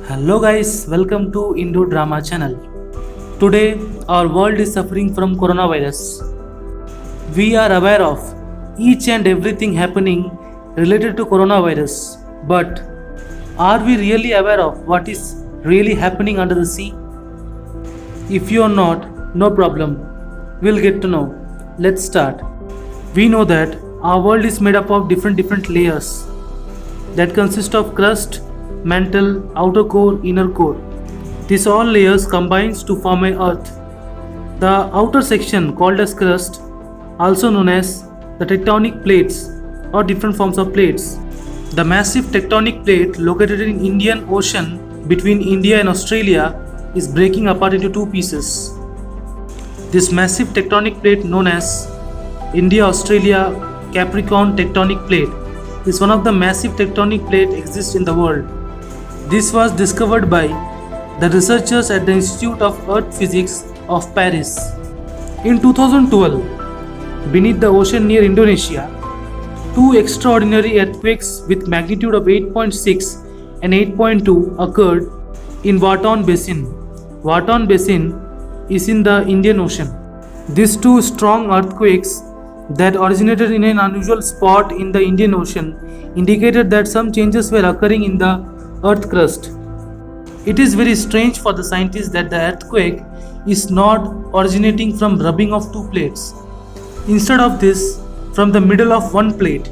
Hello guys, welcome to Indo Drama channel. Today our world is suffering from coronavirus. We are aware of each and everything happening related to coronavirus, but are we really aware of what is really happening under the sea? If you are not, no problem. We'll get to know. Let's start. We know that our world is made up of different layers that consist of crust, mantle, outer core, inner core. These all layers combines to form a earth. The outer section called as crust, also known as the tectonic plates or different forms of plates. The massive tectonic plate located in Indian Ocean between India and Australia is breaking apart into two pieces. This massive tectonic plate known as India-Australia Capricorn tectonic plate is one of the massive tectonic plate exists in the world. This was discovered by the researchers at the Institute of Earth Physics of Paris. In 2012, beneath the ocean near Indonesia, two extraordinary earthquakes with magnitude of 8.6 and 8.2 occurred in Waton Basin. Waton Basin is in the Indian Ocean. These two strong earthquakes that originated in an unusual spot in the Indian Ocean indicated that some changes were occurring in the earth crust. It is very strange for the scientists that the earthquake is not originating from rubbing of two plates. Instead of this, from the middle of one plate.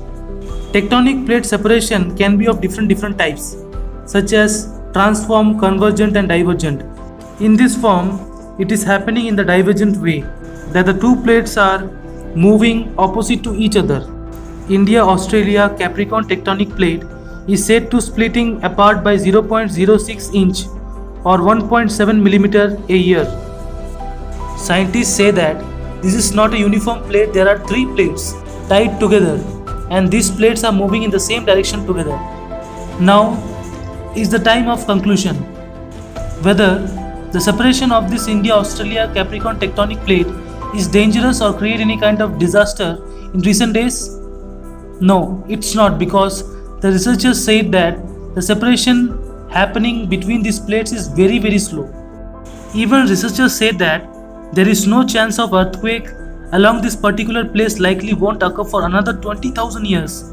Tectonic plate separation can be of different types, such as transform, convergent and divergent. In this form, it is happening in the divergent way, that the two plates are moving opposite to each other. India-Australia Capricorn tectonic plate is said to splitting apart by 0.06 inch or 1.7 millimeter a year. Scientists say that this is not a uniform plate, there are three plates tied together and these plates are moving in the same direction together. Now is the time of conclusion. Whether the separation of this India-Australia Capricorn tectonic plate is dangerous or create any kind of disaster in recent days? No, it's not, because the researchers said that the separation happening between these plates is very slow. Even researchers said that there is no chance of earthquake along this particular place likely won't occur for another 20,000 years.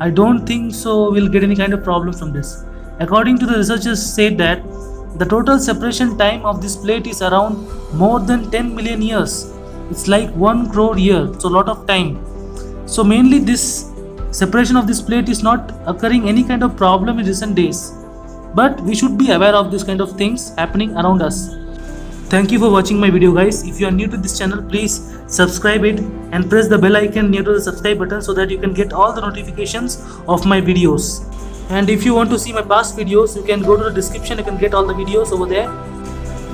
I don't think so we'll get any kind of problem from this. According to the researchers said that the total separation time of this plate is around more than 10 million years. It's like 1 crore year, so a lot of time. So mainly this separation of this plate is not occurring any kind of problem in recent days. But we should be aware of this kind of things happening around us. Thank you for watching my video guys. If you are new to this channel, please subscribe it and press the bell icon near to the subscribe button so that you can get all the notifications of my videos. And if you want to see my past videos, you can go to the description, you can get all the videos over there.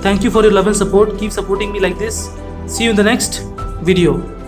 Thank you for your love and support. Keep supporting me like this. See you in the next video.